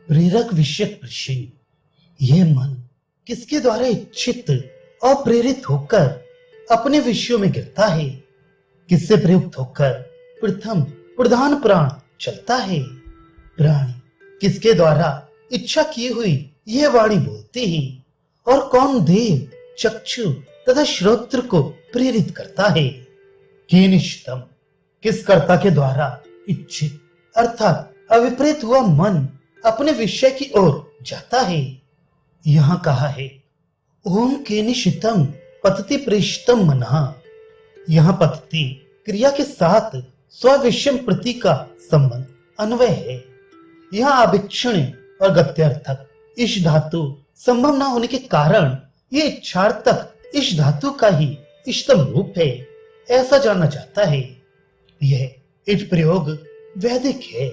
प्रेरक विषयक प्रश्न। यह मन किसके द्वारा इच्छित और प्रेरित होकर अपने विषयों में गिरता है? किससे प्रयुक्त होकर प्रथम प्रधान प्राण चलता है? प्राणी किसके द्वारा इच्छा की हुई यह वाणी बोलती है? और कौन देव, चक्षु तथा श्रोत्र को प्रेरित करता है? केनिष्ठम किस कर्ता के द्वारा इच्छित अर्थात अभिप्रेत हुआ मन अपने विषय की ओर जाता है? यहां कहा है ओम केनिशितम पतति प्रेषितम मनः। यहां पतति क्रिया के साथ स्विषम प्रति का संबंध अन्वय है। यहां आभिक्षण और गत्यर्थक इस धातु संभव न होने के कारण ये इच्छार्थक इस धातु का ही इष्टतम रूप है, ऐसा जानना चाहता है। यह इट प्रयोग वैदिक है।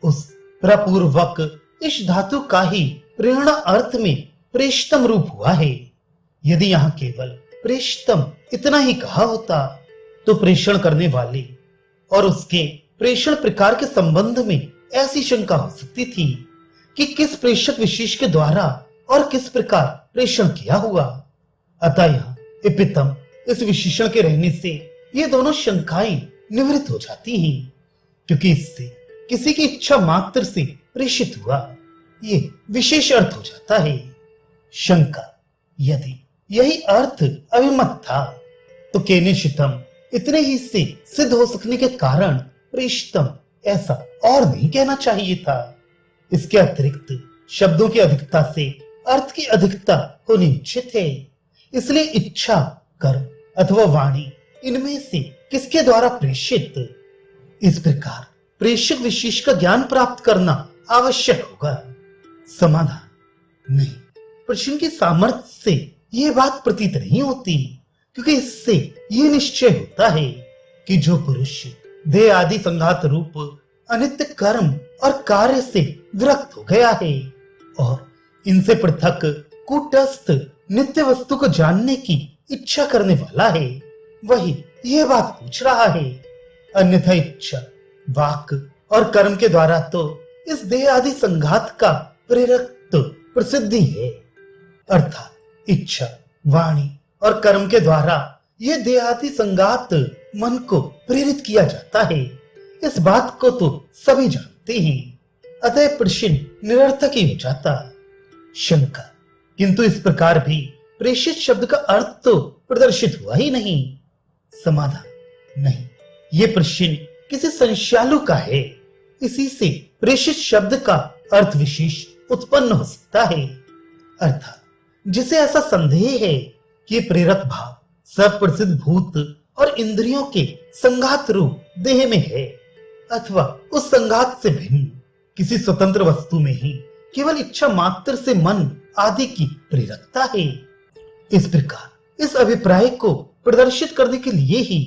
उस प्रपूर्वक इस धातु का ही प्रेरणा अर्थ में प्रेषितम रूप हुआ है। यदि यहाँ केवल प्रेषितम इतना ही कहा होता तो प्रेषण करने वाले और उसके प्रेषण प्रकार के संबंध में ऐसी शंका हो सकती थी कि किस प्रेषक विशेष के द्वारा और किस प्रकार प्रेषण किया हुआ। अतः यहाँ इपितम इस विशेषण के रहने से ये दोनों शंकाएं निवृत्त हो जाती हैं, क्योंकि इससे किसी की इच्छा मात्र से प्रेषित हुआ ये विशेष अर्थ हो जाता है। शंका यदि यही अर्थ अभिमत था तो केनिशितम इतने ही से सिद्ध हो सकने के कारण प्रेषितम ऐसा और नहीं कहना चाहिए था। इसके अतिरिक्त शब्दों की अधिकता से अर्थ की अधिकता होनी उचित है। इसलिए इच्छा, कर्म अथवा वाणी इनमें से किसके द्वारा प्रेषित, इस प्रकार प्रेषक विशेष का ज्ञान प्राप्त करना आवश्यक होगा। समाधान नहीं, प्रश्न की सामर्थ्य से यह बात प्रतीत नहीं होती, क्योंकि इससे यह निश्चय होता है कि जो पुरुष देह आदि संघात रूप अनित्य कर्म और कार्य से विरक्त हो गया है और इनसे पृथक कूटस्थ नित्य वस्तु को जानने की इच्छा करने वाला है, वही यह बात पूछ रहा है। अन्यथा इच्छा, वाक और कर्म के द्वारा तो इस देह आदि संघात का प्रेरक तो प्रसिद्धि है। अर्थात इच्छा, वाणी और कर्म के द्वारा यह देह आदि संघात मन को प्रेरित किया जाता है। इस बात को तो सभी जानते हैं, अतः प्रश्न निरर्थक ही हो जाता। शंका किंतु इस प्रकार भी प्रेषित शब्द का अर्थ तो प्रदर्शित हुआ ही नहीं। समाधान नहीं, ये प्रश्न किसी संशयालु का है, इसी से प्रेषित शब्द का अर्थ विशेष उत्पन्न हो सकता है। अर्थात जिसे ऐसा संदेह है कि प्रेरक भाव सब प्रसिद्ध भूत और इंद्रियों के संघात रूप देह में है अथवा उस संघात से भिन्न किसी स्वतंत्र वस्तु में ही केवल इच्छा मात्र से मन आदि की प्रेरकता है। इस प्रकार इस अभिप्राय को प्रदर्शित करने के लिए ही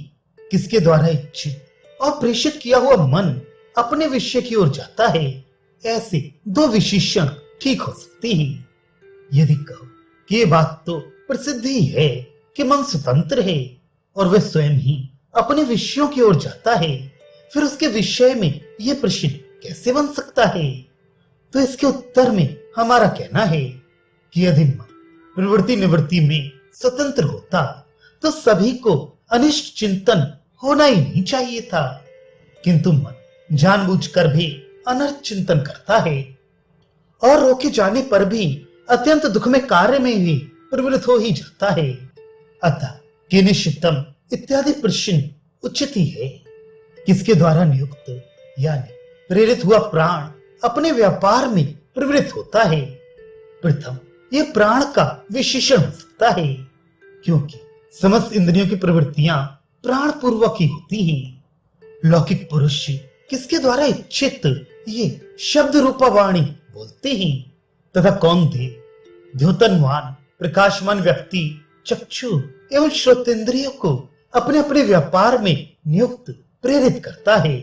किसके द्वारा इच्छित और प्रेषित किया हुआ मन अपने विषय की ओर जाता है, ऐसे दो विशेषण ठीक हो सकते हैं। यदि कहो कि ये बात तो प्रसिद्ध ही है कि मन स्वतंत्र है और वह स्वयं ही अपने विषयों की ओर जाता है, फिर उसके विषय में यह प्रश्न कैसे बन सकता है? तो इसके उत्तर में हमारा कहना है कि यदि मन प्रवृत्ति निवृत्ति में स्वतंत्र होता तो सभी को अनिष्ट चिंतन होना ही नहीं चाहिए था, किंतु मन जानबूझकर भी अनर्थ चिंतन करता है और रोके जाने पर भी अत्यंत दुखमय कार्य में भी प्रवृत्त हो ही जाता है। अतः केनिशितम इत्यादि प्रश्न उचित ही है। किसके द्वारा नियुक्त यानी प्रेरित हुआ प्राण अपने व्यापार में प्रवृत्त होता है? प्रथम यह प्राण का विशेषण हो सकता है, क्योंकि समस्त इंद्रियों की प्रवृत्तियां प्राण पूर्वक ही होती हैं। लौकिक पुरुष किसके द्वारा इच्छित ये शब्द रूपा वाणी बोलते हैं तथा कौन थे द्योतनवान प्रकाशमान व्यक्ति चक्षु एवं श्रोतेंद्रियों को अपने अपने व्यापार में नियुक्त प्रेरित करता है।